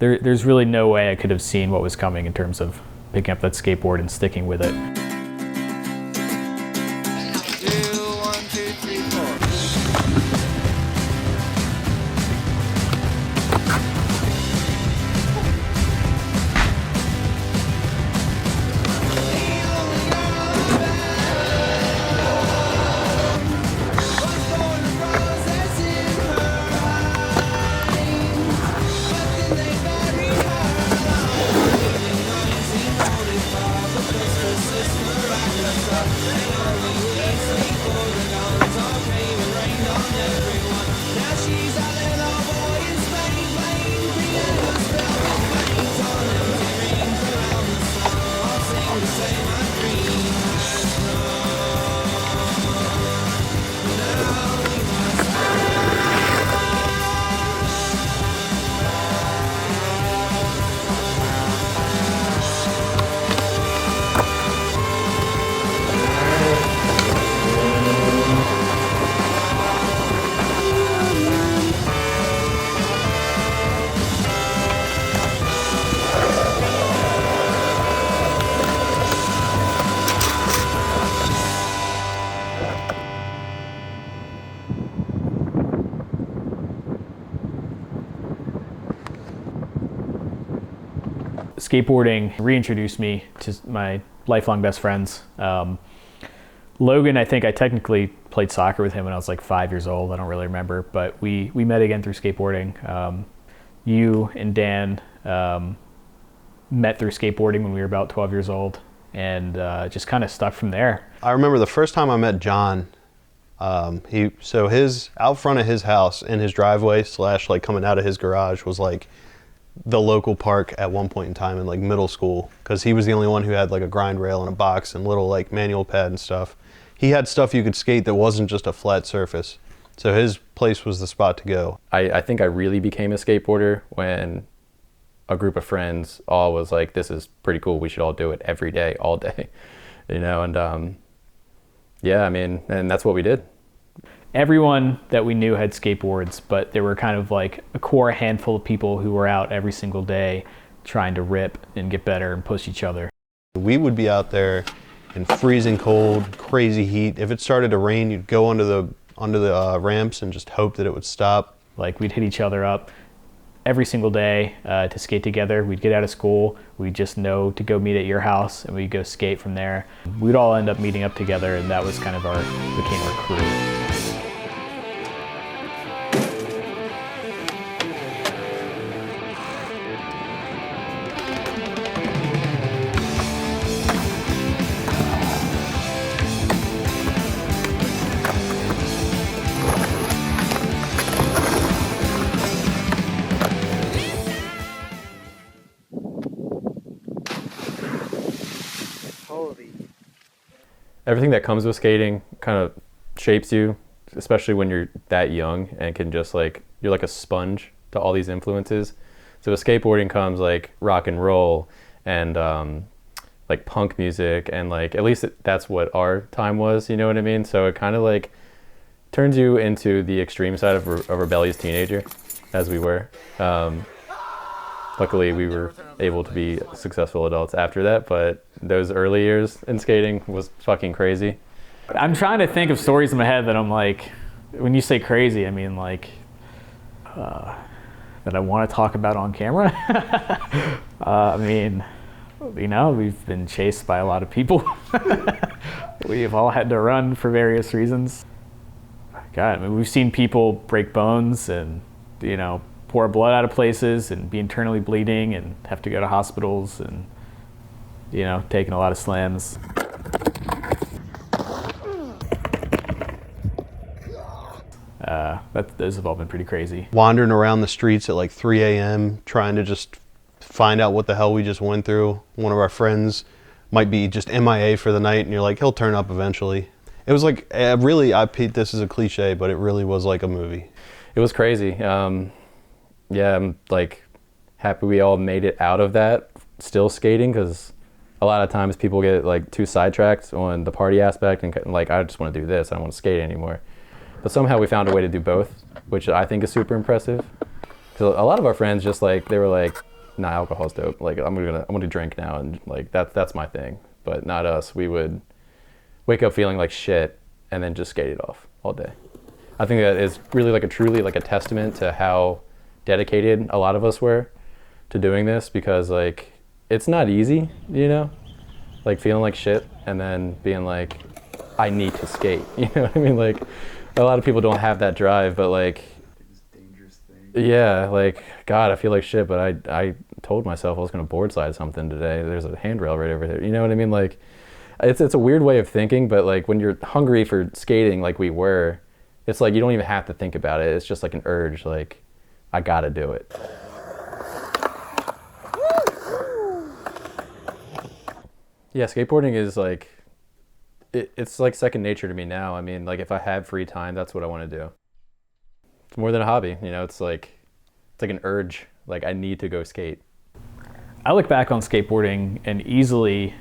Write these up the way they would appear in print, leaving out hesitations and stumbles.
there's really no way I could have seen what was coming in terms of picking up that skateboard and sticking with it. Skateboarding reintroduced me to my lifelong best friends. Logan, I think I technically played soccer with him when I was like 5 years old. I don't really remember, but we met again through skateboarding. You and Dan met through skateboarding when we were about 12 years old, and just kind of stuck from there. I remember the first time I met John. His out front of his house in his driveway / like coming out of his garage was like the local park at one point in time in like middle school, because he was the only one who had like a grind rail and a box and little like manual pad and stuff. He had stuff you could skate that wasn't just a flat surface. So his place was the spot to go. I think I really became a skateboarder when a group of friends all was like, this is pretty cool, we should all do it every day, all day, you know, and yeah, I mean, and that's what we did. Everyone that we knew had skateboards, but there were kind of like a core handful of people who were out every single day trying to rip and get better and push each other. We would be out there in freezing cold, crazy heat. If it started to rain, you'd go onto the ramps and just hope that it would stop. Like we'd hit each other up every single day to skate together. We'd get out of school, we'd just know to go meet at your house, and we'd go skate from there. We'd all end up meeting up together, and that was kind of became our crew. Everything that comes with skating kind of shapes you, especially when you're that young and can just like, you're like a sponge to all these influences. So with skateboarding comes like rock and roll and like punk music, and like, at least that's what our time was, you know what I mean? So it kind of like turns you into the extreme side of a rebellious teenager, as we were. Luckily, we were able to be successful adults after that, but those early years in skating was fucking crazy. I'm trying to think of stories in my head that I'm like, when you say crazy, I mean like, that I want to talk about on camera. I mean, you know, we've been chased by a lot of people. We've all had to run for various reasons. God, I mean, we've seen people break bones and, you know, pour blood out of places and be internally bleeding and have to go to hospitals and, you know, taking a lot of slams. Those have all been pretty crazy. Wandering around the streets at like 3 a.m. trying to just find out what the hell we just went through. One of our friends might be just MIA for the night, and you're like, he'll turn up eventually. It was like, really, this is a cliche, but it really was like a movie. It was crazy. Yeah, I'm like happy we all made it out of that still skating, because a lot of times people get like too sidetracked on the party aspect and like, I just want to do this, I don't want to skate anymore. But somehow we found a way to do both, which I think is super impressive. Because a lot of our friends just like, they were like, nah, alcohol's dope. Like I'm gonna drink now, and like that's my thing. But not us. We would wake up feeling like shit and then just skate it off all day. I think that is really like a truly like a testament to how dedicated a lot of us were to doing this, because like it's not easy, you know, like feeling like shit and then being like, I need to skate. You know what I mean? Like a lot of people don't have that drive, but like, yeah, like, God, I feel like shit, but I told myself I was going to board slide something today. There's a handrail right over there. You know what I mean? Like, it's a weird way of thinking, but like when you're hungry for skating like we were, it's like you don't even have to think about it. It's just like an urge, like, I got to do it. Yeah, skateboarding is like, it's like second nature to me now. I mean, like if I have free time, that's what I want to do. It's more than a hobby, you know, it's like an urge. Like I need to go skate. I look back on skateboarding and easily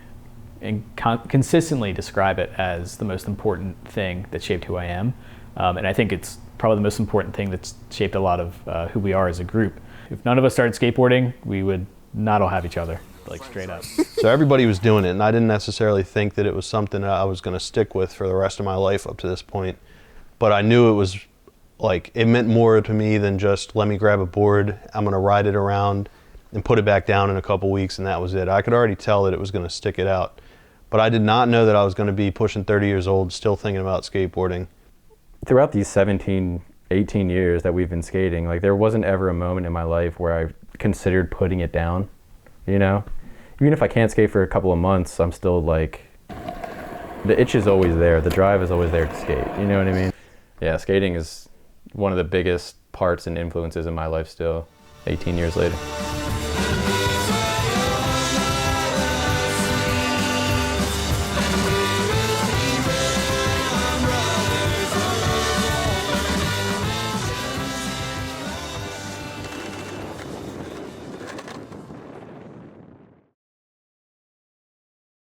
and consistently describe it as the most important thing that shaped who I am. And I think it's probably the most important thing that's shaped a lot of who we are as a group. If none of us started skateboarding, we would not all have each other, like straight up. So everybody was doing it, and I didn't necessarily think that it was something that I was going to stick with for the rest of my life up to this point. But I knew it was like, it meant more to me than just let me grab a board, I'm going to ride it around and put it back down in a couple weeks, and that was it. I could already tell that it was going to stick it out. But I did not know that I was going to be pushing 30 years old, still thinking about skateboarding. Throughout these 17, 18 years that we've been skating, like there wasn't ever a moment in my life where I considered putting it down, you know? Even if I can't skate for a couple of months, I'm still like, the itch is always there. The drive is always there to skate, you know what I mean? Yeah, skating is one of the biggest parts and influences in my life still, 18 years later.